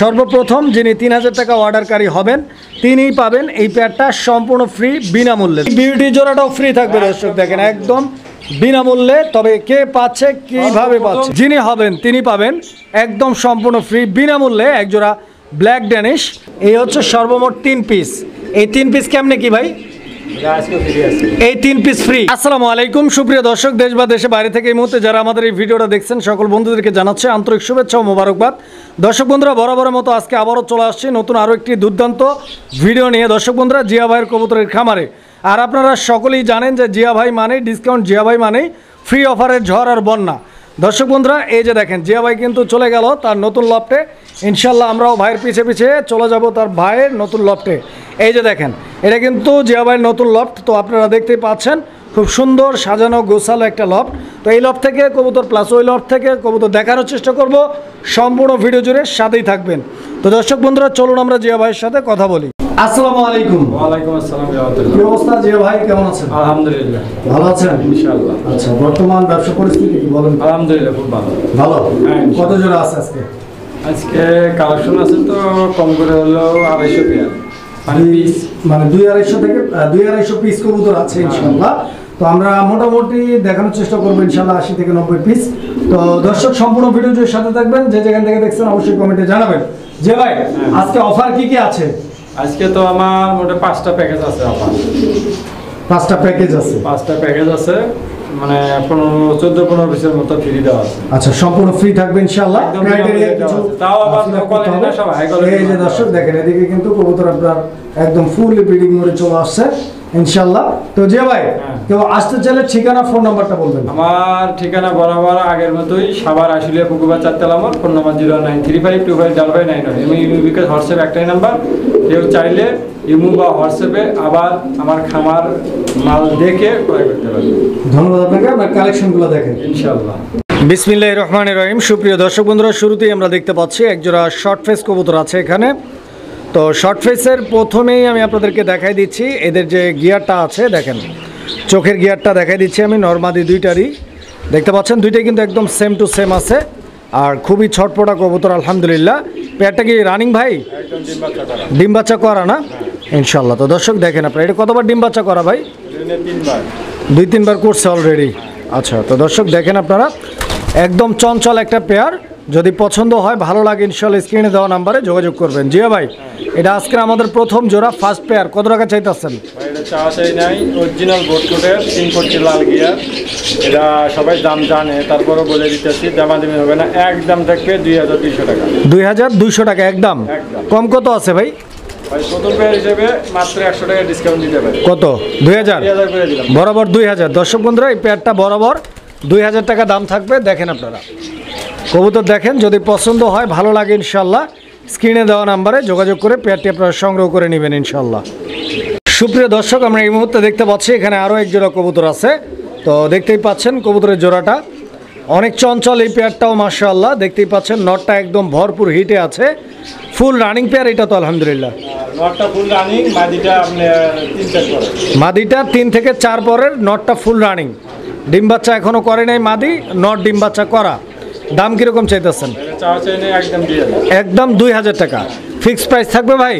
সর্বপ্রথম যিনি 3000 টাকা অর্ডারকারী হবেন তিনিই পাবেন এই পেয়ারটা সম্পূর্ণ ফ্রি বিনামূল্যে। বিউটি জোড়াটাও ফ্রি থাকবে দর্শক, দেখেন একদম বিনামূল্যে। তবে কে পাচ্ছে, কিভাবে পাচ্ছে, যিনি হবেন তিনি পাবেন একদম সম্পূর্ণ ফ্রি বিনামূল্যে একজোড়া ব্ল্যাক ড্যানিশ। এই হচ্ছে সর্বমোট 3 পিস। এই 3 পিস কেমনে কি ভাই? এই 3 পিস ফ্রি। আসসালামু আলাইকুম সুপ্রিয় দর্শক, দেশ বা দেশে বাইরে থেকে এই মুহূর্তে যারা আমাদের এই ভিডিওটা দেখছেন সকল বন্ধুদেরকে জানাচ্ছে আন্তরিক শুভেচ্ছা ও মোবারকবাদ। দর্শক বন্ধুরা, বরাবরের মতো আজকে আবারও চলে আসছে নতুন আরও একটি দুর্দান্ত ভিডিও নিয়ে। দর্শক বন্ধুরা, জিয়া ভাইয়ের কবুতরের খামারে। আর আপনারা সকলেই জানেন যে জিয়া ভাই মানেই ডিসকাউন্ট, জিয়া ভাই মানেই ফ্রি অফারের ঝড় আর বন্যা। দর্শক বন্ধুরা, এই যে দেখেন জিয়া ভাই কিন্তু চলে গেল তার নতুন লফটে। ইনশাল্লাহ আমরাও ভাইয়ের পিছে পিছে চলে যাব তার ভাইয়ের নতুন লফটে। এই যে দেখেন, এটা কিন্তু জিয়া ভাইয়ের নতুন লফট। তো আপনারা দেখতেই পাচ্ছেন খুব সুন্দর সাজানো গোছালো একটা লফট। তো এই লফট থেকে কবুতর প্লাস ওই লফট থেকে কবুতর দেখানোর চেষ্টা করব, সম্পূর্ণ ভিডিও জুড়ে সাথেই থাকবেন। তো দর্শক বন্ধুরা, চলুন আমরা জিয়া ভাইয়ের সাথে কথা বলি। আসসালামু আলাইকুম। ওয়ালাইকুম আসসালাম। কি অবস্থা জিয়া ভাই, কেমন আছেন? আলহামদুলিল্লাহ ভালো আছেন ইনশাআল্লাহ। আচ্ছা, বর্তমান ব্যবসা পরিস্থিতি কি বলেন? আলহামদুলিল্লাহ খুব ভালো। ভালো। হ্যাঁ, কত জোড়া আছে আজকে? আজকে কালেকশন আছে তো কম করে হলো 250 পেয়ার, মানে 200-250 থেকে 250 পিস কবুতর আছে ইনশাআল্লাহ। তো আমরা মোটামুটি দেখানোর চেষ্টা করবো ইনশাআল্লাহ 80 থেকে 90 পিস। তো দর্শক সম্পূর্ণ ভিডিও জুড়ে সাথে থাকবেন, যে যেখান থেকে দেখছেন অবশ্যই কমেন্টে জানাবেন। যে ভাই আজকে অফার কি কি আছে? আজকে তো আমার মোটে 5টা প্যাকেজ আছে অফার। 5টা প্যাকেজ আছে? 5টা প্যাকেজ আছে, মানে 14-15 পিসের মতো ফ্রি দেওয়া আছে। আচ্ছা, সম্পূর্ণ ফ্রি থাকবে ইনশাআল্লাহ। ক্রাইটেরিয়া কিছু তাও আবার কোয়ালিটি না, সব হাই কোয়ালিটি। এই যে দর্শক দেখেন, এদিকে কিন্তু কবুতর আপনার একদম ফুল ব্রিডিং মোডে চলে আসছে ইনশাআল্লাহ। তো যে ভাই কেউ আসতে চাইলে ঠিকানা ফোন নাম্বারটা বলবেন। আমার ঠিকানা বরাবর আগের মতোই, সাভার আশুলিয়া পুকুরবাজার 4 তলা মোড়, ফোন নাম্বার 093525599। ইমো বিকাশ হোয়াটসঅ্যাপ একটাই নাম্বার। কেউ চাইলে ইমো বা হোয়াটসঅ্যাপে আবার আমার খামার মাল দেখে ক্রয় করতে পারবে। ধন্যবাদ আপনাকে, আপনার কালেকশনগুলো দেখেন ইনশাআল্লাহ। বিসমিল্লাহির রহমানির রহিম। সুপ্রিয় দর্শক বন্ধুরা, শুরুতেই আমরা দেখতে পাচ্ছি একজোড়া শর্ট ফেস কবুতর আছে এখানে। তো শর্ট ফেসের প্রথমেই আমি আপনাদেরকে দেখাই দিচ্ছি এদের যে গিয়ারটা আছে, দেখেন চোখের গিয়ারটা দেখাই দিচ্ছি আমি। নরমাদি দুইটারই দেখতে পাচ্ছেন, দুইটাই কিন্তু একদম সেম টু সেম আছে আর খুবই ছটপটা কবুতর আলহামদুলিল্লাহ। পেয়ারটা কি রানিং ভাই? ডিম বাচ্চা করা না? ইনশাল্লাহ। তো দর্শক দেখেন আপনারা, এটা কতবার ডিম বাচ্চা করা ভাই? 2-3বার করছে অলরেডি। আচ্ছা, তো দর্শক দেখেন আপনারা, একদম চঞ্চল একটা পেয়ার। যদি পছন্দ হয়, ভালো লাগে, ইনশাল্লাহ স্ক্রিনে দেওয়া নাম্বারে যোগাযোগ করবেন। জিয়া ভাই, এটা আজকে আমাদের প্রথম জোড়া ফার্স্ট পেয়ার, কত টাকা চাইতেছেন? এটা চাওয়া চাই নাই, অরিজিনাল বোটকোটের 3 ফুট লাল গিয়ার। এটা সবাই দাম জানে, তারপরও বলে দিতেছি, দামাদামি হবে না, একদম থাকবে 2200 টাকা। 2200 টাকা একদম? কম কত আছে ভাই? ভাই প্রথম পেয়ার হিসেবে মাত্র 100 টাকা ডিসকাউন্ট দিতে পারি। কত? 2000 করে দিলাম। বরাবর 2000। দর্শক বন্ধুরা, এই পেয়ারটা বরাবর 2000 টাকা দাম থাকবে। দেখেন আপনারা কবুতর দেখেন, যদি পছন্দ হয়, ভালো লাগে, ইনশাল্লাহ স্ক্রিনে দেওয়া নাম্বারে যোগাযোগ করে পেয়ারটি আপনারা সংগ্রহ করে নেবেন ইনশাল্লাহ। সুপ্রিয় দর্শক, আমরা এই মুহূর্তে দেখতে পাচ্ছি এখানে আরও এক জোড়া কবুতর আছে। তো দেখতেই পাচ্ছেন কবুতরের জোড়াটা অনেক চঞ্চল, এই পেয়ারটাও মাশাআল্লাহ দেখতেই পাচ্ছেন। নটটা একদম ভরপুর হিটে আছে, ফুল রানিং পেয়ার এটা তো আলহামদুলিল্লাহ। নটটা ফুল রানিং, মাদিটা আপনি 3-4 পরে। মাদিটা 3 থেকে 4 পরের, নটটা ফুল রানিং। ডিম বাচ্চা এখনো করে নাই মাদি, নট ডিম বাচ্চা করা। দাম কিরকম চাইতেছেন? একদম 2000 টাকা ফিক্সড প্রাইস থাকবে ভাই।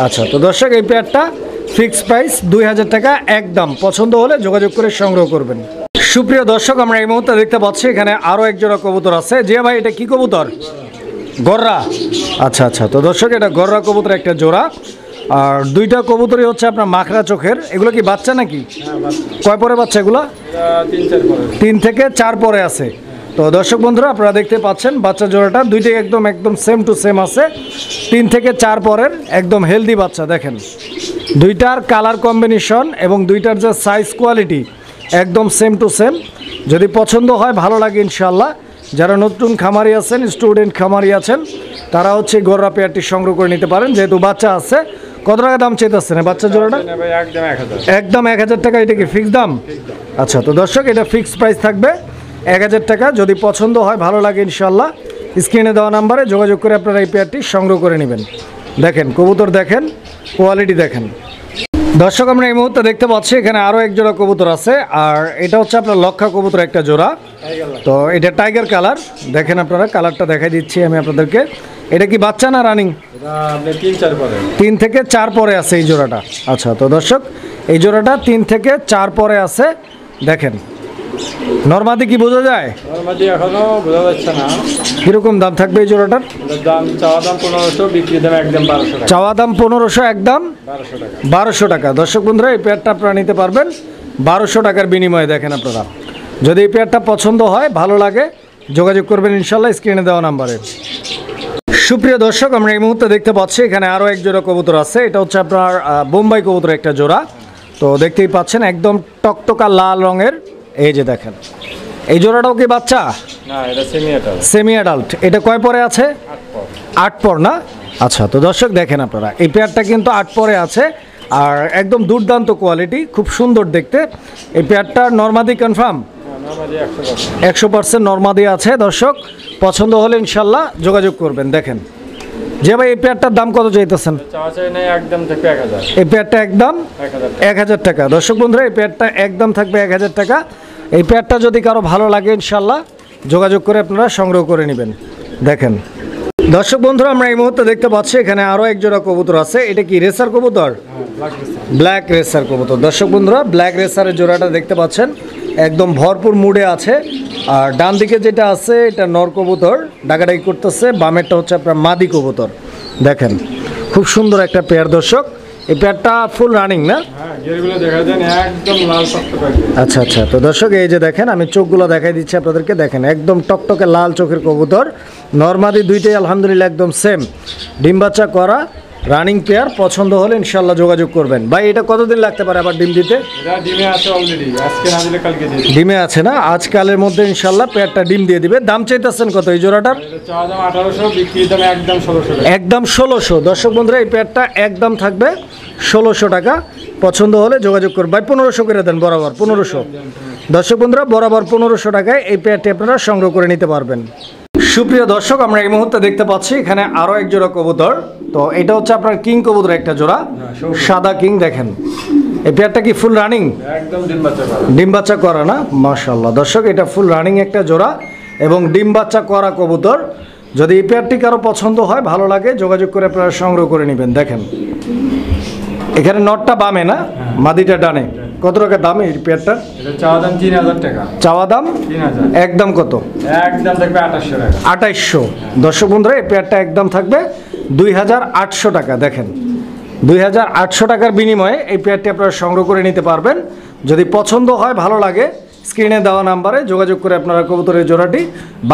আচ্ছা, তো দর্শক এই পেয়ারটা ফিক্সড প্রাইস 2000 টাকা একদম। পছন্দ হলে যোগাযোগ করে সংগ্রহ করবেন। সুপ্রিয় দর্শক, আমরা এই মুহূর্তে দেখতে পাচ্ছি এখানে আরও এক জোড়া কবুতর আছে। যে ভাই এটা কি কবুতর? গররা। আচ্ছা আচ্ছা, তো দর্শক এটা গররা কবুতর একটা জোড়া। আর দুইটা কবুতরই হচ্ছে আপনার মাখরা চোখের। এগুলো কি বাচ্চা নাকি? কয় পরে বাচ্চা এগুলো? 3 থেকে 4 পরে আছে। তো দর্শক বন্ধুরা, আপনারা দেখতে পাচ্ছেন বাচ্চা জোড়াটা দুইটাই একদম সেম টু সেম আছে। 3 থেকে 4 পরের একদম হেলদি বাচ্চা। দেখেন দুইটার কালার কম্বিনেশন এবং দুইটার যে সাইজ কোয়ালিটি একদম সেম টু সেম। যদি পছন্দ হয়, ভালো লাগে, ইনশাল্লাহ যারা নতুন খামারি আছেন, স্টুডেন্ট খামারি আছেন, তারা হচ্ছে গররা পেয়ারটি সংগ্রহ করে নিতে পারেন, যেহেতু বাচ্চা আছে। কত টাকা দাম চাইতেছেন বাচ্চা জোড়াটা? একদম 1000 টাকা। এটা কি ফিক্সড দাম? আচ্ছা, তো দর্শক এটা ফিক্সড প্রাইস থাকবে 1000 টাকা। যদি পছন্দ হয়, ভালো লাগে, ইনশাল্লাহ স্ক্রিনে দেওয়া নাম্বারে যোগাযোগ করে আপনারা এই পেয়ারটি সংগ্রহ করে নেবেন। দেখেন কবুতর দেখেন, কোয়ালিটি দেখেন। দর্শক, আমরা এই মুহূর্তে দেখতে পাচ্ছি এখানে আরও এক জোড়া কবুতর আছে। আর এটা হচ্ছে আপনার লক্ষা কবুতর একটা জোড়া। তো এটা টাইগার কালার। দেখেন আপনারা, কালারটা দেখাই দিচ্ছি আমি আপনাদেরকে। এটা কি বাচ্চা না রানিং? এটা আপনি 3-4 পরে। 3 থেকে 4 পরে আছে এই জোড়াটা। আচ্ছা, তো দর্শক এই জোড়াটা 3 থেকে 4 পরে আছে, দেখেন। নরমাদি কি বোঝা যায়? নরমাদি এখনো বোঝা যাচ্ছে না। কিরকম দাম থাকবে এই জোড়াটার? এটার দাম চাওয়া দাম 1500, বিক্রি দাম একদম 1200 টাকা। চাওয়া দাম 1500, একদম 1200 টাকা। 1200 টাকা। দর্শক বন্ধুরা, এই পেয়ারটা আপনারা নিতে পারবেন 1200 টাকার বিনিময়ে। দেখেন আপনারা, যদি এই পেয়ারটা পছন্দ হয়, ভালো লাগে, যোগাযোগ করবেন ইনশাল্লাহ স্ক্রিনে দেওয়া নাম্বারে। সুপ্রিয় দর্শক, আমরা এই মুহূর্তে দেখতে পাচ্ছি এখানে আরও এক জোড়া কবুতর আছে। এটা হচ্ছে আপনার বোম্বাই কবুতর একটা জোড়া। তো দেখতেই পাচ্ছেন একদম টকটকা লাল রঙের। এই যে দেখেন, এই জোড়াটাও কি বাচ্চা? না, এটা সেমি অ্যাডাল্ট। Semi adult. এটা কয় পরে আছে? 8 পর। 8 পর না? আচ্ছা, তো দর্শক দেখেন আপনারা, এই পেয়ারটা কিন্তু 8 পরে আছে আর একদম দুর্দান্ত কোয়ালিটি, খুব সুন্দর দেখতে। এই পেয়ারটার নরমাদি কনফার্ম? নরমাদি 100%। 100% নরমাদি আছে। দর্শক পছন্দ হলে ইনশাল্লাহ যোগাযোগ করবেন। দেখেন যে ভাই, এই পেয়ারটার দাম কত চাইতেছেন? চাওয়া চাই নাই, একদম থাকবে 1000। এই পেয়ারটা একদম 1000। 1000 টাকা। দর্শক বন্ধুরা, এই পেয়ারটা একদম থাকবে 1000 টাকা। এই পেয়ারটা যদি কারো ভালো লাগে ইনশাল্লাহ যোগাযোগ করে আপনারা সংগ্রহ করে নেবেন। দেখেন দর্শক বন্ধুরা, আমরা এই মুহূর্তে দেখতে পাচ্ছি এখানে আরও এক জোড়া কবুতর আছে। এটা কি রেসার কবুতর? ব্ল্যাক রেসার কবুতর। দর্শক বন্ধুরা, ব্ল্যাক রেসারের জোড়াটা দেখতে পাচ্ছেন, একদম ভরপুর মুডে আছে। আর ডান দিকে যেটা আছে এটা নর কবুতর, ডাকাডাকি করতেছে। বামেরটা হচ্ছে আপনার মাদি কবুতর। দেখেন খুব সুন্দর একটা পেয়ার। দর্শক এই পেয়ারটা ফুল রানিং না? হ্যাঁ, গিয়ারগুলো দেখা যায় একদম লাল টকটকে। আচ্ছা আচ্ছা, তো দর্শক এই যে দেখেন, আমি চোখগুলো দেখাই দিচ্ছি আপনাদেরকে। দেখেন একদম টকটকে লাল চোখের কবুতর। নরমাদি দুইটাই আলহামদুলিল্লাহ একদম সেম, ডিম বাচ্চা করা রানিং পেয়ার। পছন্দ হলে ইনশাল্লাহ যোগাযোগ করবেন। ভাই এটা কতদিন লাগতে পারে আবার ডিম দিতে? এটা ডিমে আছে অলরেডি, আজকে না দিলে কালকে দিয়ে দিবে। ডিমে আছে না? আজকালের মধ্যে ইনশাল্লাহ পেয়ারটা ডিম দিয়ে দিবে। দাম চাইতেছেন কত এই জোড়াটার? এটা চাওয়া দাম 1800, বিক্রি দাম একদম 1600 টাকা। একদম 1600। দর্শক বন্ধুরা, এই পেয়ারটা একদম থাকবে 1600 টাকা। পছন্দ হলে যোগাযোগ করবেন। ভাই 1500 করে দেন, বরাবর 1500। দর্শক বন্ধুরা, বরাবর 1500 টাকায় এই পেয়ারটি আপনারা সংগ্রহ করে নিতে পারবেন। সুপ্রিয় দর্শক, আমরা এই মুহূর্তে দেখতে পাচ্ছি এখানে আরও এক জোড়া কবুতর। তো এটা হচ্ছে আপনার কিং কবুতর একটা জোড়া, সাদা কিং। দেখেন এই পেয়ারটা কি ফুল রানিং? একদম ডিম বাচ্চা করা। ডিম বাচ্চা করা না? মাশাআল্লাহ। দর্শক এটা ফুল রানিং একটা জোড়া এবং ডিম বাচ্চা করা কবুতর। যদি এই পেয়ারটি কারো পছন্দ হয়, ভালো লাগে, যোগাযোগ করে আপনারা সংগ্রহ করে নেবেন। দেখেন এখানে নটটা বামে না, মাদিটা ডানে। কত টাকা দাম এই পেয়ারটার? এটা চাওয়া দাম 3000 টাকা। চাওয়া দাম 3000। একদম কত? একদম থাকবে 2800 টাকা। 2800। দর্শক বন্ধুরা, এই পেয়ারটা একদম থাকবে 2800 টাকা। দেখেন 2800 টাকার বিনিময়ে এই পেয়ারটি আপনারা সংগ্রহ করে নিতে পারবেন। যদি পছন্দ হয়, ভালো লাগে, স্ক্রিনে দেওয়া নাম্বারে যোগাযোগ করে আপনারা কবুতরের জোড়াটি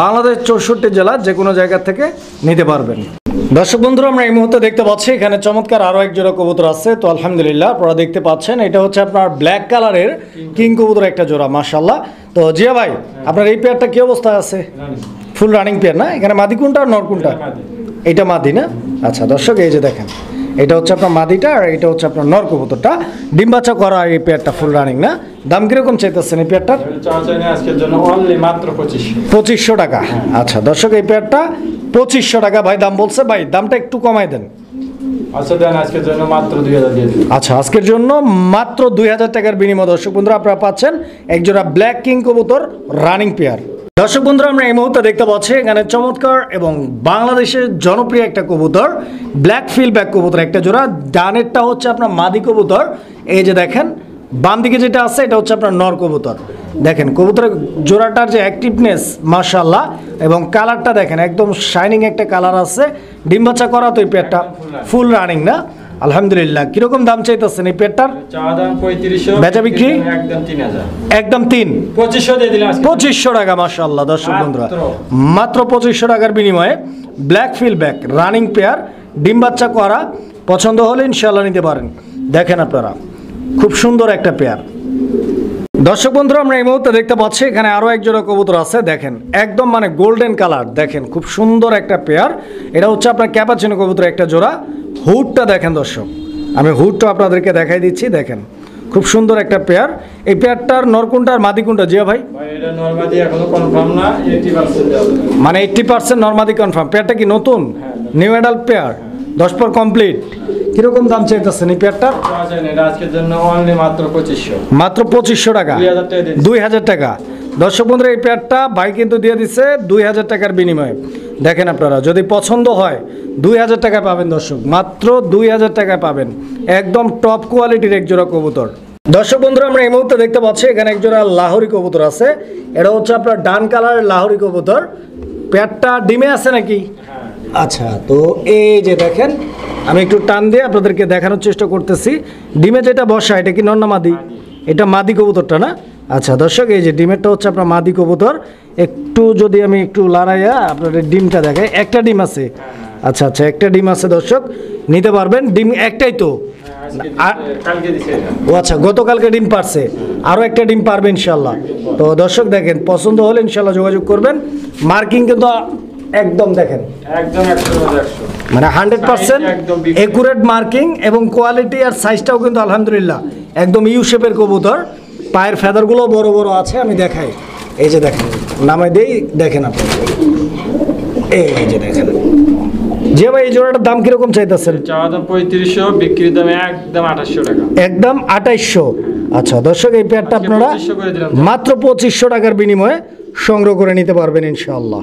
বাংলাদেশ 64 জেলা যে কোনো জায়গা থেকে নিতে পারবেন। দর্শক বন্ধুরা, আমরা এই মুহূর্তে দেখতে পাচ্ছি এখানে চমৎকার আরও এক জোড়া কবুতর আছে। তো আলহামদুলিল্লাহ আপনারা দেখতে পাচ্ছেন, এটা হচ্ছে আপনার ব্ল্যাক কালারের কিং কবুতর একটা জোড়া। মাশাআল্লাহ। তো জিয়া ভাই, আপনার এই পেয়ারটা কি অবস্থায় আছে? ফুল রানিং পেয়ার না? এখানে মাদি কোনটা আর নর কোনটা? এটা মাদি না? আচ্ছা দর্শক, এই যে দেখেন, এটা হচ্ছে আপনার মাদিটা আর এটা হচ্ছে আপনার নর কবুতরটা। ডিম বাচ্চা করা এই পেয়ারটা ফুল রানিং না? দাম কিরকম চাইতেছেন এই পেয়ারটার? চাওয়া চাই না আজকের জন্য অনলি মাত্র 2500 টাকা। আচ্ছা দর্শক, এই পেয়ারটা 2500 টাকা ভাই দাম বলছে। ভাই দামটা একটু কমাই দেন। আচ্ছা দেন, আজকের জন্য মাত্র 2000 দিয়ে দিন। আচ্ছা, আজকের জন্য মাত্র 2000 টাকার বিনিময় দর্শক বন্ধুরা আপনারা পাচ্ছেন একজোড়া ব্ল্যাক কিং কবুতর রানিং পেয়ার। দর্শক বন্ধুরা, আমরা এই মুহূর্তে দেখতে পাচ্ছি এখানে চমৎকার এবং বাংলাদেশের জনপ্রিয় একটা কবুতর, ব্ল্যাক ফিলব্যাক কবুতর একটা জোড়া। ডানেরটা হচ্ছে আপনার মাদি কবুতর। এই যে দেখেন, বাম দিকে যেটা আছে এটা হচ্ছে আপনার নর কবুতর। দেখেন কবুতরের জোড়াটার যে অ্যাক্টিভনেস, মাশাআল্লাহ, এবং কালারটা দেখেন একদম শাইনিং একটা কালার আছে। ডিম বাচ্চা করা তো এই পেয়ারটা ফুল রানিং না? আলহামদুলিল্লাহ। কিরকম দাম চাইতেছেন এই পেয়ারটার? চাওয়া দাম 3500, বেচা বিক্রি একদম 3000। একদম 2500 দিয়ে দিলাম। 2500 টাকা। মাশাআল্লাহ দর্শক বন্ধুরা, মাত্র 2500 টাকার বিনিময়ে ব্ল্যাক ফিলব্যাক রানিং পেয়ার, ডিম বাচ্চা করা। পছন্দ হলে ইনশাআল্লাহ নিতে পারেন। দেখেন আপনারা, খুব সুন্দর একটা পেয়ার। দর্শক বন্ধুরা, আমরা এই মুহূর্তে দেখতে পাচ্ছি এখানে আরও এক জোড়া কবুতর আছে। দেখেন একদম মানে গোল্ডেন কালার। দেখেন খুব সুন্দর একটা পেয়ার। এটা হচ্ছে আপনার ক্যাপাচিনো কবুতর একটা জোড়া। হুডটা দেখেন দর্শক, আমি হুডটা আপনাদেরকে দেখাই দিচ্ছি। দেখেন খুব সুন্দর একটা পেয়ার। এই পেয়ারটার নরকুনটা আর মাদি কোনটা জিয়া ভাই? এটা নরমাদি এখনো কনফার্ম না, 80% দেওয়া যাবে। মানে 80% নরমাদি কনফার্ম। পেয়ারটা কি নতুন? নিউ অ্যাডাল্ট পেয়ার, 10 পর কমপ্লিট। কিরকম দাম চাইতেছেন এই পেয়ারটার? আজকের জন্য অনলি মাত্র 2500। মাত্র 2500 টাকা। 2000 টাকা দিয়ে 2000 টাকা। দর্শক বন্ধুরা, এই পেয়ারটা ভাই কিন্তু দিয়ে দিচ্ছে 2000 টাকার বিনিময়ে। দেখেন আপনারা, যদি পছন্দ হয় 2000 টাকায় পাবেন দর্শক, মাত্র 2000 টাকায় পাবেন একদম টপ কোয়ালিটির এক জোড়া কবুতর। দর্শক বন্ধুরা, আমরা এই মুহূর্তে দেখতে পাচ্ছি এখানে এক জোড়া লাহোরি কবুতর আছে। এটা হচ্ছে আপনার ডান কালারের লাহোরি কবুতর। পেটটা ডিমে আছে নাকি? আচ্ছা, তো এই যে দেখেন, আমি একটু টান দিয়ে আপনাদেরকে দেখানোর চেষ্টা করতেছি। ডিমে যেটা বসা, এটা কি নর না মাদি? এটা মাদি কবুতরটা না? আচ্ছা দর্শক, এই যে ডিমেরটা হচ্ছে আপনার মাদি কবুতর। একটু যদি আমি একটু লড়াইয়া আপনাদের ডিমটা দেখাই, একটা ডিম আছে। আচ্ছা আচ্ছা, একটা ডিম আছে দর্শক, নিতে পারবেন। ডিম একটাই তো? ও আচ্ছা, গতকালকে ডিম পারছে, আরও একটা ডিম পারবে ইনশাল্লাহ। তো দর্শক দেখেন, পছন্দ হলে ইনশাল্লাহ যোগাযোগ করবেন। মার্কিং কিন্তু একদম দেখেন, একদম 100 মানে 100% একুরেট মার্কিং, এবং কোয়ালিটি আর সাইজটাও কিন্তু আলহামদুলিল্লাহ একদম ইউ শেপের কবুতর। পায়ের ফেদারগুলো বড় বড় আছে, আমি দেখাই। এই যে দেখেন, নামাই দেই, দেখেন আপনি, এই যে দেখেন। যে ভাই, এই জোড়াটার দাম কিরকম চাইতেছেন? চাওয়া দাম 3500, বিক্রির দাম একদম 2800 টাকা। একদম 2800। আচ্ছা দর্শক, এই পেয়ারটা আপনারা 2500 করে দিলাম। মাত্র 2500 টাকার বিনিময়ে সংগ্রহ করে নিতে পারবেন ইনশাআল্লাহ।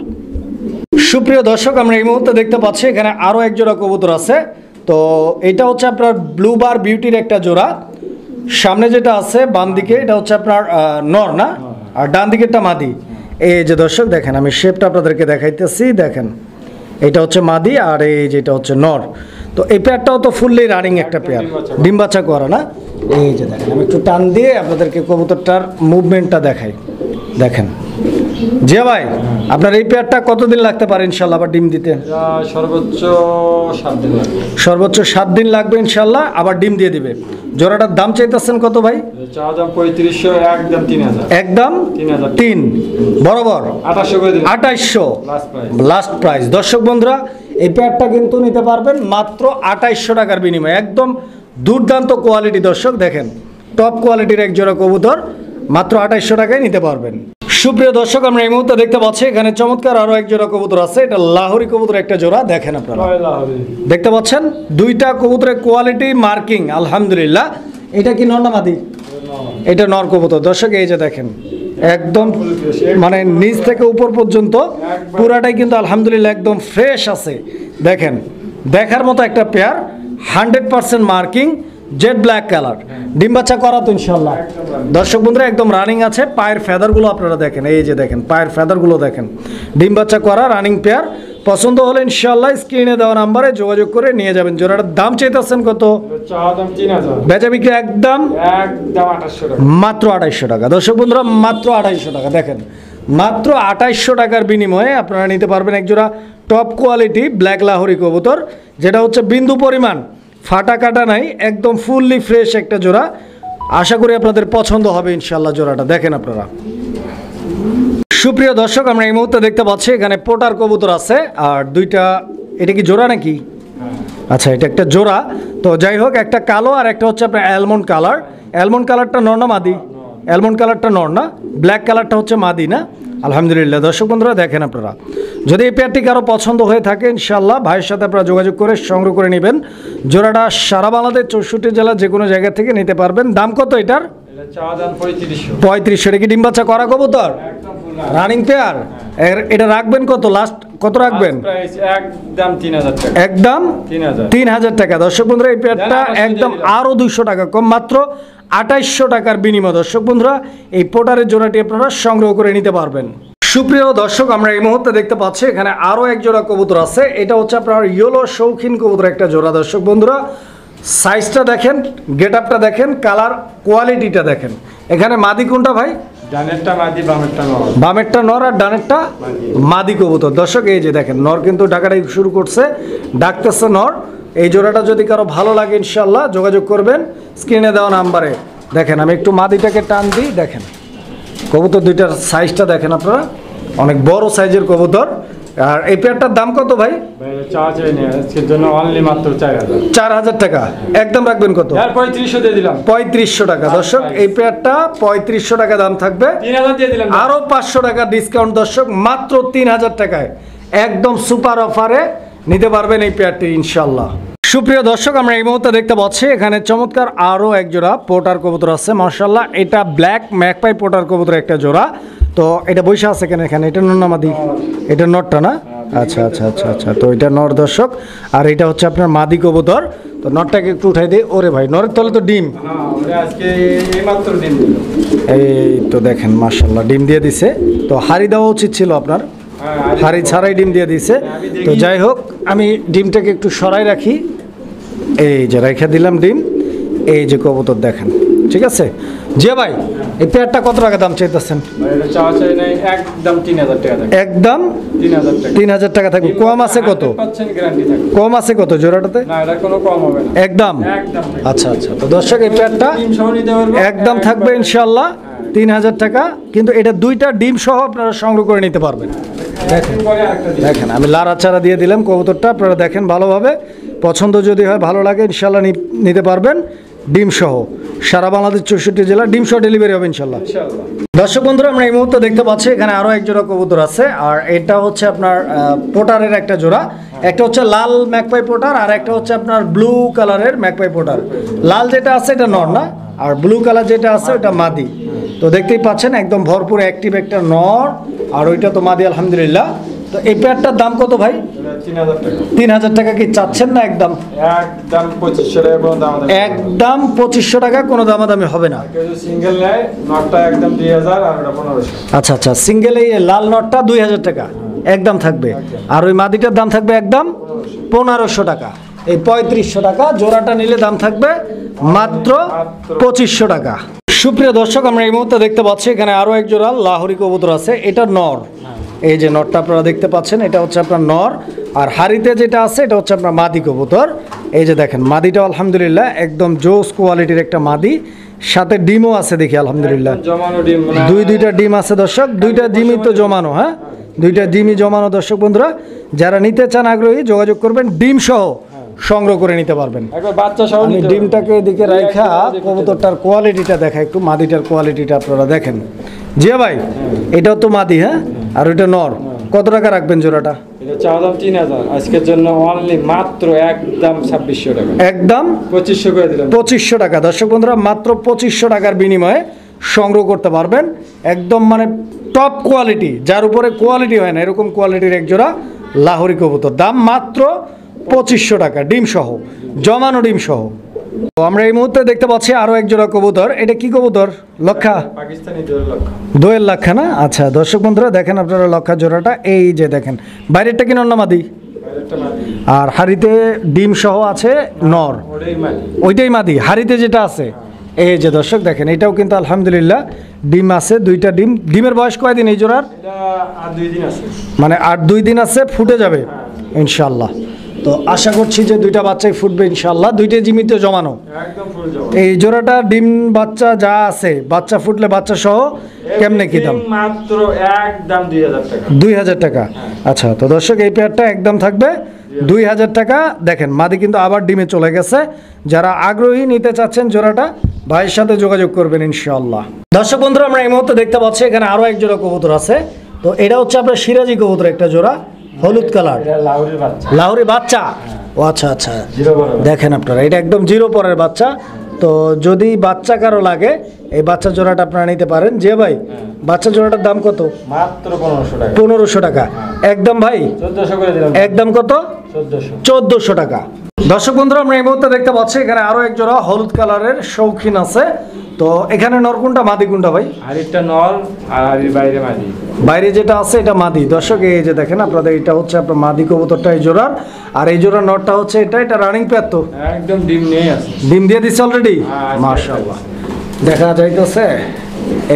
সুপ্রিয় দর্শক, আমরা এই মুহূর্তে দেখতে পাচ্ছি এখানে আরও এক জোড়া কবুতর আছে। তো এটা হচ্ছে আপনার ব্লু বার বিউটির একটা জোড়া। সামনে যেটা আছে বাম দিকে, এটা হচ্ছে আপনার নর না, আর ডান দিকেরটা মাদি। এই যে দর্শক দেখেন, আমি শেপটা আপনাদেরকে দেখাইতেছি, দেখেন এটা হচ্ছে মাদি আর এই যেটা হচ্ছে নর। তো এই পেয়ারটাও তো ফুললি রানিং একটা পেয়ার, ডিম বাচ্চা করা না? এই যে দেখেন, আমি একটু টান দিয়ে আপনাদেরকে কবুতরটার মুভমেন্টটা দেখাই, দেখেন। জি ভাই, আপনার এই পেয়ারটা কতদিন লাগতে পারে ইনশাল্লাহ আবার ডিম দিতে? সর্বোচ্চ 7 দিন লাগবে। সর্বোচ্চ 7 দিন লাগবে ইনশাল্লাহ, আবার ডিম দিয়ে দিবে। জোড়াটার দাম চাইতেছেন কত ভাই? চাওয়া দাম 3500, একদম 3000। একদম 3000 বরাবর 2800 করে দিন। 2800 লাস্ট প্রাইস। Last price. দর্শক বন্ধুরা, এই পেয়ারটা কিন্তু নিতে পারবেন মাত্র 2800 টাকার বিনিময়ে। একদম দুর্দান্ত কোয়ালিটি দর্শক, দেখেন টপ কোয়ালিটির এক জোড়া কবুতর, মাত্র 2800 টাকায় নিতে পারবেন। সুপ্রিয় দর্শক, আমরা এই মুহূর্তে দেখতে পাচ্ছি এখানে চমৎকার আরো এক জোড়া কবুতর আছে। এটা লাহোরি কবুতর একটা জোড়া, দেখেন আপনারা দেখতে পাচ্ছেন দুইটা কবুতরের কোয়ালিটি মার্কিং আলহামদুলিল্লাহ। এটা কি নর না মাদি? এটা নর কবুতর দর্শক, এই যে দেখেন একদম মানে নিচ থেকে উপর পর্যন্ত পুরাটাই কিন্তু আলহামদুলিল্লাহ একদম ফ্রেশ আছে। দেখেন, দেখার মতো একটা pair, 100% marking, jet black colour. ডিম বাচ্চা করা তো ইনশাল্লাহ দর্শক বন্ধুরা, একদম রানিং আছে। পায়ের ফেদারগুলো আপনারা দেখেন, এই যে দেখেন পায়ের ফেদারগুলো দেখেন, ডিম বাচ্চা করা রানিং পেয়ার। পছন্দ হলে ইনশাল্লাহ স্ক্রিনে দেওয়া নাম্বারে যোগাযোগ করে নিয়ে যাবেন। জোড়াটার দাম চাইতেছেন কত? বেচা বিক্রি একদম একদম 2800 টাকা। মাত্র 2800 টাকা। দর্শক বন্ধুরা, মাত্র 2800 টাকা। দেখেন, মাত্র 2800 টাকার বিনিময়ে আপনারা নিতে পারবেন এক জোড়া টপ কোয়ালিটি ব্ল্যাক লাহোরি কবুতর, যেটা হচ্ছে বিন্দু পরিমাণ ফাটা কাটা নাই, একদম ফুললি ফ্রেশ একটা জোড়া। আশা করি আপনাদের পছন্দ হবে ইনশাল্লাহ জোড়াটা। দেখেন আপনারা। সুপ্রিয় দর্শক, আমরা এই মুহূর্তে দেখতে পাচ্ছি এখানে পোটার কবুতর আছে আর দুইটা। এটা কি জোড়া নাকি? আচ্ছা, এটা একটা জোড়া। তো যাই হোক, একটা কালো আর একটা হচ্ছে আপনার অ্যালমন্ড কালার। অ্যালমন্ড কালারটা নর না মাদি? অ্যালমন্ড কালারটা নর না, ব্ল্যাক কালারটা হচ্ছে মাদি না? আলহামদুলিল্লাহ। দর্শক বন্ধুরা দেখেন আপনারা, যদি এই পেয়ারটি কারো পছন্দ হয়ে থাকে ইনশাল্লাহ ভাইয়ের সাথে আপনারা যোগাযোগ করে সংগ্রহ করে নেবেন। জোড়াটা সারা বাংলাদেশ 64 জেলা যে কোনো জায়গা থেকে নিতে পারবেন। দাম কত এটার? 3500। এটা কি ডিম বাচ্চা করা কবুতর? Running pair. এটা রাখবেন কত? লাস্ট কত রাখবেন? একদম 3000 টাকা। একদম 3000 টাকা। দর্শক বন্ধুরা, এই পেয়ারটা একদম আরো 200 টাকা কম, মাত্র 2800 টাকার বিনিময়। দর্শক বন্ধুরা, এই পোটারের জোড়াটি আপনারা সংগ্রহ করে নিতে পারবেন। সুপ্রিয় দর্শক, আমরা এই মুহূর্তে দেখতে পাচ্ছি এখানে আরো এক জোড়া কবুতর আছে। এটা হচ্ছে আপনার ইয়েলো শৌখিন কবুতর একটা জোড়া। দর্শক বন্ধুরা, সাইজটা দেখেন, গেট আপটা দেখেন, কালার কোয়ালিটিটা দেখেন। এখানে মাদি কোনটা ভাই? ডানেরটা মাদি, বামেরটা নর। বামেরটা নর আর ডানেরটা মাদি কবুতর। দর্শক, এই যে দেখেন, নর কিন্তু ডাকাটাই শুরু করছে, ডাকতেছে নর। এই জোড়াটা যদি কারো ভালো লাগে ইনশাল্লাহ যোগাযোগ করবেন স্ক্রিনে দেওয়া নাম্বারে। দেখেন, আমি একটু মাদিটাকে টান দিই, দেখেন কবুতর দুইটার সাইজটা দেখেন আপনারা, অনেক বড় সাইজের কবুতর। আর এই পেয়ারটার দাম কত ভাই? আজকের জন্য অনলি মাত্র 4000 টাকা। একদম রাখবেন কত? 3500 দিয়ে দিলাম। 3500 টাকা। দর্শক, এই পেয়ারটা 3500 টাকা দাম থাকবে, 3000 দিয়ে দিলাম। আরো 500 টাকা ডিসকাউন্ট দর্শক, মাত্র 3000 টাকায় একদম সুপার অফারে নিতে পারবেন এই পেয়ারটি ইনশাল্লাহ। সুপ্রিয় দর্শক, আমরা এই মুহূর্তে দেখতে পাচ্ছি এখানে চমৎকার আরো এক জোড়া পোটার কবুতর আছে মাশাআল্লাহ। এটা ব্ল্যাক ম্যাকপাই পোটার কবুতর একটা জোড়া। তো এটা বৈশা আছে কেন এখানে? এটা নর না মাদি? এটা নরটা না? আচ্ছা আচ্ছা আচ্ছা আচ্ছা, তো এটা নর দর্শক, আর এটা হচ্ছে আপনার মাদি কবুতর। তো নরটাকে একটু উঠাই দিই। ওরে ভাই, নরের তলে তো ডিম। হ্যাঁ, ওরা আজকে এইমাত্র ডিম দিল। এই তো দেখেন মাশাআল্লাহ ডিম দিয়ে দিছে। তো হাড়ি দেওয়া উচিত ছিল আপনার, হাড়ি ছাড়াই ডিম দিয়ে দিছে। তো যাই হোক, আমি ডিমটাকে একটু সরাই রাখি। এই যে রেখে দিলাম ডিম। এই যে কবুতর দেখেন, ঠিক আছে। জি ভাই, এই পেয়ারটা কত টাকা দাম চাইতেছেন? এটা চাওয়া চাই নাই, একদম 3000 টাকা থাকবে। একদম 3000 টাকা। 3000 টাকা থাকবে। কম আছে কত? 100% গ্যারান্টি থাকবে। কম আছে কত জোড়াটাতে? না, এটা কোনো কম হবে না। একদম। একদম। আচ্ছা আচ্ছা, তো দর্শক এই পেয়ারটা ডিম সহ নিতে পারবে। একদম থাকবে ইনশাল্লাহ 3000 টাকা। কিন্তু এটা দুইটা ডিম সহ আপনারা সংগ্রহ করে নিতে পারবেন। দেখেন পরে আরেকটা দিন। দেখেন, আমি লাড়াচাড়া দিয়ে দিলাম কবুতরটা, আপনারা দেখেন ভালোভাবে। পছন্দ যদি হয়, ভালো লাগে, ইনশাল্লাহ নিতে পারবেন ডিম সহ। সারা বাংলাদেশ 64 জেলা ডিম সহ ডেলিভারি হবে ইনশাল্লাহ। ইনশাআল্লাহ। দর্শক বন্ধুরা, আমরা এই মুহূর্তে দেখতে পাচ্ছি এখানে আরো এক জোড়া কবুতর আছে। আর এটা হচ্ছে আপনার পোটারের একটা জোড়া। একটা হচ্ছে লাল ম্যাকপাই পোটার, আর একটা হচ্ছে আপনার ব্লু কালারের ম্যাকপাই পোটার। লাল যেটা আছে এটা নর না, আর ব্লু কালার যেটা আছে ওটা মাদি। তো দেখতেই পাচ্ছেন একদম ভরপুর অ্যাক্টিভ একটা নর, আর ওইটা তো মাদি আলহামদুলিল্লাহ। তো এই পেয়ারটার দাম কত ভাই? 3000 টাকা। 3000 টাকা কি চাচ্ছেন না একদম? একদম 2500 টাকা কোনো দাম হবে না। একদম 2500 টাকা, কোনো দামাদামি হবে না। কেউ যদি সিঙ্গেল নেয়, নটটা একদম 2000 আর ওটা 1500। আচ্ছা আচ্ছা, সিঙ্গেল এই লাল নটটা 2000 টাকা একদম থাকবে, আর ওই মাদিটার দাম থাকবে একদম 1500 টাকা। এই 3500 টাকা জোড়াটা নিলে দাম থাকবে মাত্র 2500 টাকা। সুপ্রিয় দর্শক, আমরা এই মুহূর্তে দেখতে পাচ্ছি এখানে আরো এক জোড়া লাহোরি কবুতর আছে। এটা নর। এই যে নটটা আপনারা দেখতে পাচ্ছেন, এটা হচ্ছে আপনার নর। আর হাড়িতে যেটা আছে এটা হচ্ছে আপনার মাদি কবুতর। এই যে দেখেন মাদিটা আলহামদুলিল্লাহ একদম জোস কোয়ালিটির একটা মাদি, সাথে ডিমও আছে দেখি আলহামদুলিল্লাহ। জমানো ডিম মানে দুইটা ডিম আছে দর্শক, দুইটা ডিমই তো জমানো। হ্যাঁ, দুইটা ডিমই জমানো। দর্শক বন্ধুরা, যারা নিতে চান আগ্রহী যোগাযোগ করবেন, ডিম সহ সংগ্রহ করে নিতে পারবেন। একবার বাচ্চা সহ আমি নিতে ডিমটাকে এদিকে রাখা কবুতরটার কোয়ালিটিটা দেখা, একটু মাদিটার কোয়ালিটিটা আপনারা দেখেন। জি ভাই, এটাও তো মাদি। হ্যাঁ, আর ওইটা নর। কত টাকা রাখবেন জোড়াটা? এটা চাওয়া দাম 3000, আজকের জন্য অনলি মাত্র একদম 2600 টাকা। একদম 2500 করে দিলাম। 2500 টাকা। দর্শক বন্ধুরা, মাত্র 2500 টাকার বিনিময়ে সংগ্রহ করতে পারবেন। একদম মানে টপ কোয়ালিটি, যার উপরে কোয়ালিটি হয় না এরকম কোয়ালিটির এক জোড়া লাহোরি কবুতর। দাম মাত্র 2500 টাকা, ডিম সহ, জমানো ডিম সহ। তো আমরা এই মুহূর্তে দেখতে পাচ্ছি আরো এক জোড়া কবুতর। এটা কি কবুতর? লক্ষা? পাকিস্তানি 2 লক্ষ। দোয়েল লক্ষা না? আচ্ছা দর্শক বন্ধুরা, দেখেন আপনারা লক্ষা জোড়াটা। এই যে দেখেন, বাইরেরটা কি নর না মাদি? বাইরেরটা মাদি। আর হাড়িতে ডিম সহ আছে নর, ওটাই মাদি। ওইটাই মাদি। হাড়িতে যেটা আছে এই যে দর্শক দেখেন, এটাও কিন্তু আলহামদুলিল্লাহ ডিম আছে, দুইটা ডিম। ডিমের বয়স কয়দিন এই জোড়ার? এটা আর 2 দিন আছে। মানে আর 2 দিন আছে, ফুটে যাবে ইনশাল্লাহ। তো আশা করছি যে দুইটা বাচ্চাই ফুটবে ইনশাল্লাহ, দুইটাই জিমিত জমানো। একদম ফুল জমা। এই জোড়াটা ডিম বাচ্চা যা আছে, বাচ্চা ফুটলে বাচ্চা সহ কেমনে কি দাম? মাত্র একদম 2000 টাকা। 2000 টাকা। আচ্ছা, তো দর্শক এই পেয়ারটা একদম থাকবে 2000 টাকা। দেখেন মাদি কিন্তু আবার ডিমে চলে গেছে। যারা আগ্রহী নিতে চাচ্ছেন জোড়াটা, ভাইয়ের সাথে যোগাযোগ করবেন ইনশাআল্লাহ। দর্শক বন্ধুরা, আমরা এই মুহূর্তে দেখতে পাচ্ছি এখানে আরো এক জোড়া কবুতর আছে। তো এটা হচ্ছে আপনার সিরাজি কবুতর, একটা জোড়া হলুদ কালার। এটা লাহোরের বাচ্চা। লাহোরি বাচ্চা? ও আচ্ছা আচ্ছা, জিরো বড়। দেখেন আপনারা, এটা একদম জিরো পরের বাচ্চা। তো যদি বাচ্চা কারো লাগে, এই বাচ্চা জোড়াটা আপনারা নিতে পারেন। যে ভাই, বাচ্চা জোড়াটার দাম কত? মাত্র 1500 টাকা। 1500 টাকা একদম ভাই। 1400 করে দিলাম। একদম কত? 1400। 1400 টাকা। দর্শক বন্ধুরা, আমরা এই মুহূর্তে দেখতে পাচ্ছি এখানে আরো এক জোড়া হলুদ কালারের শৌখিন আছে। তো এখানে নর কোনটা মাদি কোনটা ভাই? আরেকটা নর আর আরের বাইরে মাদি। বাইরে যেটা আছে এটা মাদি। দর্শক এই যে দেখেন আপনাদের, এটা হচ্ছে আপনার মাদি কবুতরটা এই জোড়ার, আর এই জোড়ার নরটা হচ্ছে এটা রানিং পেয়ার। তো একদম ডিম নিয়ে আছে। ডিম দিয়ে দিচ্ছে অলরেডি? হ্যাঁ, মাশাআল্লাহ, দেখা যাইতেছে।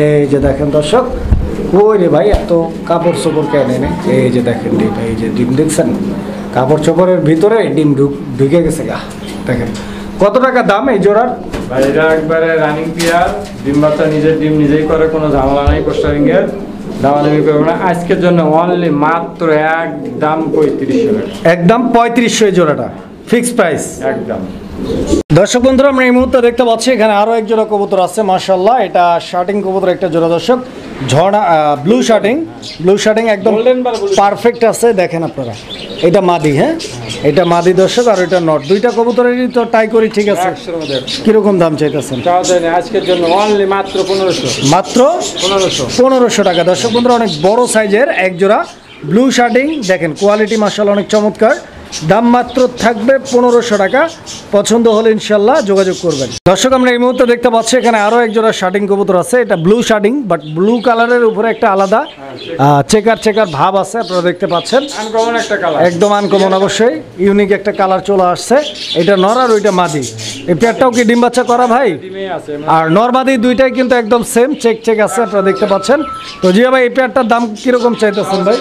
এই যে দেখেন দর্শক, ওই রে ভাই, এত কাপড় চোপড় কেন এনে? এই যে দেখেন ডিম, এই যে ডিম দেখছেন, কাপড় চোপড়ের ভিতরে ডিম ঢুকে গেছে গা। দেখেন কত টাকা দাম এই জোড়ার? ভাই এটা একবারে রানিং পেয়ার, ডিম বাচ্চা নিজের ডিম নিজেই করে, কোনো ঝামেলা নাই পোস্টারিং এর। দামাদামি করবো না, আজকের জন্য অনলি মাত্র একদম 3500 টাকা। একদম 3500 এই জোড়াটা, ফিক্সড প্রাইস একদম। দর্শক বন্ধুরা, আমরা এই মুহূর্তে দেখতে পাচ্ছি এখানে আরো এক জোড়া কবুতর আছে মাশাআল্লাহ। এটা শার্টিং কবুতর একটা জোড়া দর্শক, ঝর্ণা ব্লু শার্টিং একদম Golden bar blue পারফেক্ট আছে। দেখেন আপনারা, এটা মাদি। হ্যাঁ, এটা মাদি দর্শক, আর এটা নট। দুইটা কবুতরেরই তো টাই করি, ঠিক আছে। 100 এর মধ্যে 100। কিরকম দাম চাইতেছেন? চাওয়া যায় না, আজকের জন্য অনলি মাত্র 1500। মাত্র 1500। 1500 টাকা। দর্শক বন্ধুরা, অনেক বড় সাইজের এক জোড়া ব্লু শার্টিং দেখেন, কোয়ালিটি মাশাআল্লাহ অনেক চমৎকার। দাম মাত্র থাকবে 1500 টাকা। পছন্দ হলে ইনশাল্লাহ যোগাযোগ করবেন। দর্শক আমরা এই মুহূর্তে দেখতে পাচ্ছি এখানে আরও এক জোড়া শার্টিং কবুতর আছে। এটা ব্লু শার্টিং, বাট ব্লু কালারের উপরে একটা আলাদা চেকার চেকার ভাব আছে, আপনারা দেখতে পাচ্ছেন। আনকমন একটা কালার, একদম আনকমন, অবশ্যই ইউনিক একটা কালার চলে আসছে। এটা নর আর ওইটা মাদি। এই পেয়ারটাও কি ডিম বাচ্চা করা ভাই? আর নর মাদি দুইটাই কিন্তু একদম সেম, চেক চেক আছে, আপনারা দেখতে পাচ্ছেন। তো জিয়া ভাই এই পেয়ারটার দাম কিরকম চাইতেছেন ভাই?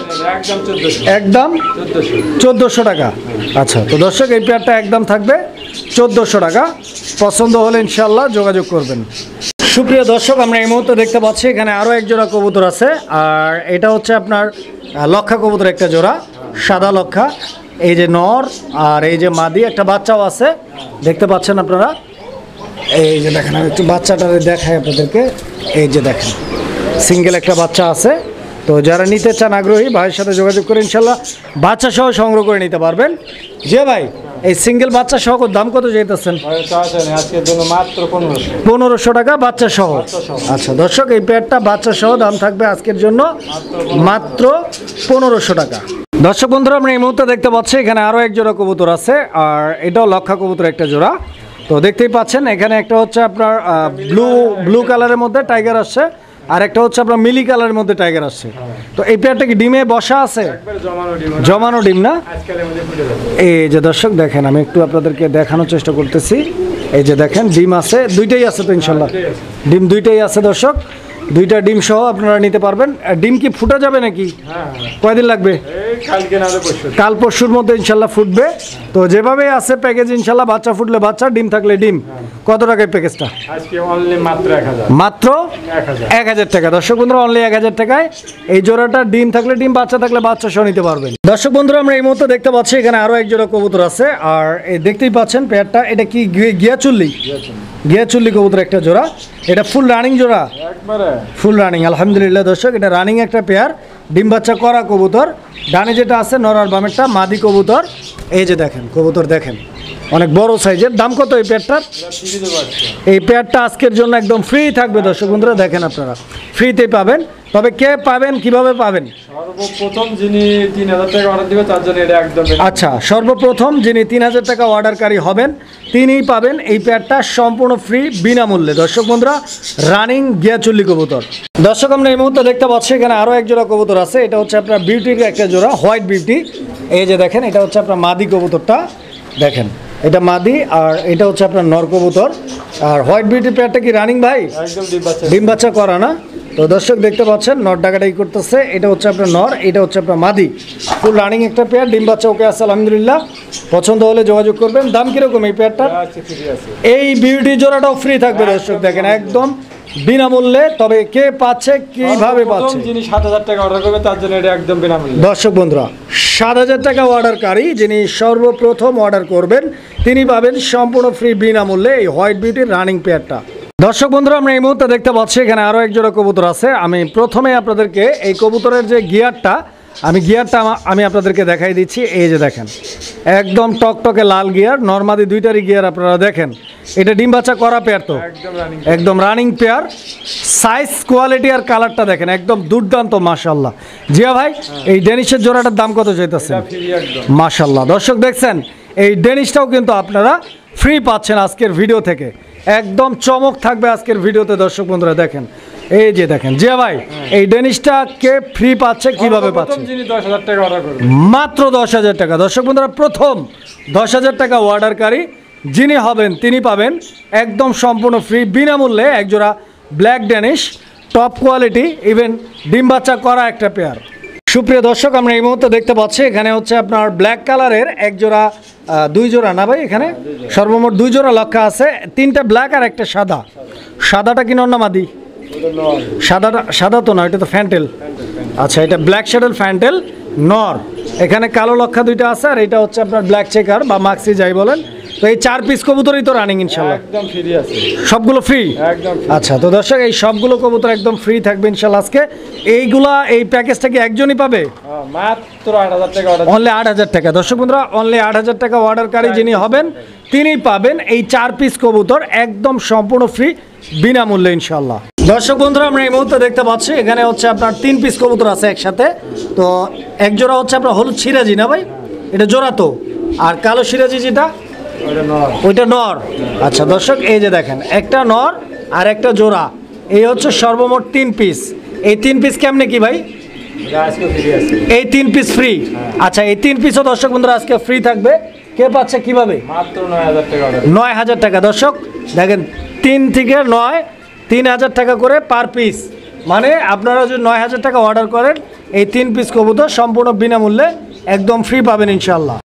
একদম 1400 টাকা। আচ্ছা, তো দর্শক এই পেয়ারটা একদম থাকবে 1400 টাকা। পছন্দ হলে ইনশাল্লাহ যোগাযোগ করবেন। সুপ্রিয় দর্শক আমরা এই মুহূর্তে দেখতে পাচ্ছি এখানে আরও এক জোড়া কবুতর আছে। আর এটা হচ্ছে আপনার লক্ষা কবুতর একটা জোড়া, সাদা লক্ষা। এই যে নর আর এই যে মাদি, একটা বাচ্চাও আছে, দেখতে পাচ্ছেন আপনারা। এই যে দেখেন, আমি একটু বাচ্চাটা দেখাই আপনাদেরকে। এই যে দেখেন, সিঙ্গেল একটা বাচ্চা আছে। তো যারা নিতে চান আগ্রহী ভাইয়ের সাথে যোগাযোগ করে ইনশাল্লাহ বাচ্চা সহ সংগ্রহ করে নিতে পারবেন। যে ভাই এই সিঙ্গেল বাচ্চা সহ দাম কত চাইতেছেন? আজকের জন্য মাত্র 1500 টাকা বাচ্চা সহ। আচ্ছা দর্শক, এই পেয়ারটা বাচ্চা সহ দাম থাকবে আজকের জন্য মাত্র 1500 টাকা। দর্শক বন্ধুরা আমরা এই মুহূর্তে দেখতে পাচ্ছি এখানে আরও এক জোড়া কবুতর আছে। আর এটাও লক্ষা কবুতর একটা জোড়া। তো দেখতেই পাচ্ছেন এখানে একটা হচ্ছে আপনার ব্লু কালারের মধ্যে টাইগার আসছে, আর একটা হচ্ছে আপনার মিলি কালারের মধ্যে টাইগার আসছে। তো এই পেয়ারটা কি ডিমে বসা আছে? জমানো ডিম না? এই যে দর্শক দেখেন, আমি একটু আপনাদেরকে দেখানোর চেষ্টা করতেছি। এই যে দেখেন ডিম আছে, দুইটাই আছে তো ইনশাল্লাহ, ডিম দুইটাই আছে দর্শক। দুইটা ডিম সহ আপনারা নিতে পারবেন। ডিম কি ফুটে যাবে নাকি? কয়দিন লাগবে? কাল পরশুর মধ্যে ইনশাল্লাহ ফুটবে। তো যেভাবে আছে প্যাকেজ ইনশাল্লাহ, বাচ্চা ফুটলে বাচ্চা, ডিম থাকলে ডিম। কত টাকায় প্যাকেজটা? মাত্র 1000 টাকা। দর্শক বন্ধুরা অনলি 1000 টাকায় এই জোড়াটা ডিম থাকলে ডিম, বাচ্চা থাকলে বাচ্চা সহ নিতে পারবেন। দর্শক বন্ধুরা আমরা এই মুহূর্তে দেখতে পাচ্ছি এখানে আরও এক জোড়া কবুতর আছে। আর এই দেখতেই পাচ্ছেন পেয়ারটা, এটা কি গিয়াচুল্লি কবুতর একটা জোড়া। এটা ফুল রানিং জোড়া, ফুল রানিং আলহামদুলিল্লাহ। দর্শক এটা রানিং একটা পেয়ার, ডিম বাচ্চা করা কবুতর। ডানে যেটা আছে নর আর বামেরটা মাদি কবুতর। এই যে দেখেন কবুতর দেখেন, অনেক বড় সাইজের। দাম কত এই পেয়ারটার? এই পেয়ারটা আজকের জন্য একদম ফ্রি থাকবে দর্শক বন্ধুরা, দেখেন আপনারা ফ্রিতেই পাবেন। তবে কে পাবেন, কিভাবে পাবেন? সর্বপ্রথম যিনি 3000 টাকা অর্ডার দিবে তার জন্য এটা একদম। আচ্ছা, সর্বপ্রথম যিনি 3000 টাকা অর্ডারকারী হবেন তিনিই পাবেন এই পেয়ারটা সম্পূর্ণ ফ্রি, বিনামূল্যে। দর্শক বন্ধুরা রানিং গিয়াচুল্লি কবুতর। দর্শক আমরা এই মুহূর্তে দেখতে পাচ্ছি এখানে আরও এক জোড়া কবুতর আছে। এটা হচ্ছে আপনার বিউটির একটা জোড়া, হোয়াইট বিউটি। এই যে দেখেন, এটা হচ্ছে আপনার মাদি কবুতরটা, দেখেন এটা মাদি, আর এটা হচ্ছে আপনার নর কবুতর। আর হোয়াইট বিউটি পেয়ারটা কি রানিং ভাই? একদম ডিম বাচ্চা করা না? তো দর্শক দেখতে পাচ্ছেন নর ডাকাটাই করতেছে। এটা হচ্ছে আপনার নর, এটা হচ্ছে আপনার মাদি, ফুল রানিং একটা পেয়ার। ডিম বাচ্চা ওকে আছে আলহামদুলিল্লাহ। পছন্দ হলে যোগাযোগ করবেন। দাম কিরকম এই পেয়ারটা? এই বিউটি জোড়াটাও ফ্রি থাকবে দর্শক, দেখেন একদম বিনামূল্যে। তবে কে পাচ্ছে, কিভাবে পাচ্ছে? যিনি 7000 টাকা অর্ডার করবে তার জন্য এটা একদম বিনামূল্যে। দর্শক বন্ধুরা 7000 টাকা অর্ডারকারী যিনি সর্বপ্রথম অর্ডার করবেন তিনি পাবেন সম্পূর্ণ ফ্রি, বিনামূল্যে এই হোয়াইট বিউটির রানিং পেয়ারটা। দর্শক বন্ধুরা আমরা এই মুহূর্তে দেখতে পাচ্ছি এখানে আরও এক জোড়া কবুতর আছে। আমি প্রথমে আপনাদেরকে এই কবুতরের যে গিয়ারটা আমি আপনাদেরকে দেখাই দিচ্ছি। এই যে দেখেন একদম টকটকে লাল গিয়ার, নরমাদি দুইটারই গিয়ার আপনারা দেখেন। এটা ডিম বাচ্চা করা পেয়ার, তো একদম রানিং পেয়ার। সাইজ, কোয়ালিটি আর কালারটা দেখেন একদম দুর্দান্ত মাশাআল্লাহ। জিয়া ভাই এই ডেনিশের জোড়াটার দাম কত চাইতেছেন? মাশাআল্লাহ দর্শক দেখছেন এই ডেনিশটাও কিন্তু আপনারা ফ্রি পাচ্ছেন আজকের ভিডিও থেকে। একদম চমক থাকবে আজকের ভিডিওতে দর্শক বন্ধুরা দেখেন। এই যে দেখেন জিয়া ভাই এই ডেনিশটা কে ফ্রি পাচ্ছে, কিভাবে পাচ্ছে? মাত্র 10,000 টাকা। দর্শক বন্ধুরা প্রথম 10,000 টাকা অর্ডারকারী যিনি হবেন তিনি পাবেন একদম সম্পূর্ণ ফ্রি, বিনামূল্যে একজোড়া black Danish, top quality, even ডিম বাচ্চা করা একটা পেয়ার। সুপ্রিয় দর্শক আমরা এই মুহূর্তে দেখতে পাচ্ছি এখানে হচ্ছে আপনার ব্ল্যাক কালারের এক জোড়া, দুই জোড়া না ভাই, এখানে সর্বমোট 2 জোড়া লক্ষা আছে, 3টা ব্ল্যাক আর একটা সাদা। সাদাটা কি নর না মাদি? সাদা তো না, এটা তো ফ্যান্টেল। আচ্ছা, এটা ব্ল্যাক শ্যাডেল ফ্যান্টেল নর। এখানে কালো লক্ষা 2টা আছে, আর এটা হচ্ছে আপনার ব্ল্যাক চেকার বা মাক্সি যাই বলেন। তো এই 4 পিস কবুতরই তো রানিং ইনশাল্লাহ, একদম ফ্রি আছে, সবগুলো ফ্রি একদম। আচ্ছা, তো দর্শক এই সবগুলো কবুতর একদম ফ্রি থাকবে ইনশাল্লাহ আজকে। এইগুলা এই প্যাকেজটা কি একজনই পাবে? মাত্র 8000 টাকা অর্ডার, অনলি 8000 টাকা। দর্শক বন্ধুরা অনলি 8000 টাকা অর্ডারকারী যিনি হবেন তিনি পাবেন এই 4 পিস কবুতর একদম সম্পূর্ণ ফ্রি, বিনামূল্যে ইনশাল্লাহ। দর্শক বন্ধুরা, আমরা এই মুহূর্তে দেখতে পাচ্ছি এখানে হচ্ছে আপনার 3 পিস কবুতর আছে একসাথে। তো এক জোড়া হচ্ছে আপনার হলুদ সিরাজি না ভাই, এটা জোড়া তো, আর কালো সিরাজি যেটা ওইটা নর। আচ্ছা দর্শক, এই যে দেখেন একটা নর আর একটা জোড়া, এই হচ্ছে সর্বমোট 3 পিস। এই 3 পিস কেমনে কি ভাই? এই 3 পিস ফ্রি। আচ্ছা, এই 3 পিসও দর্শক বন্ধুরা আজকে ফ্রি থাকবে। কে পাচ্ছে কিভাবে? মাত্র 9000 টাকা। 9000 টাকা। দর্শক দেখেন, 3 থেকে 9, 3000 টাকা করে পার পিস। মানে আপনারা যদি 9000 টাকা অর্ডার করেন, এই 3 পিস কবুতর সম্পূর্ণ বিনামূল্যে একদম ফ্রি পাবেন ইনশাল্লাহ।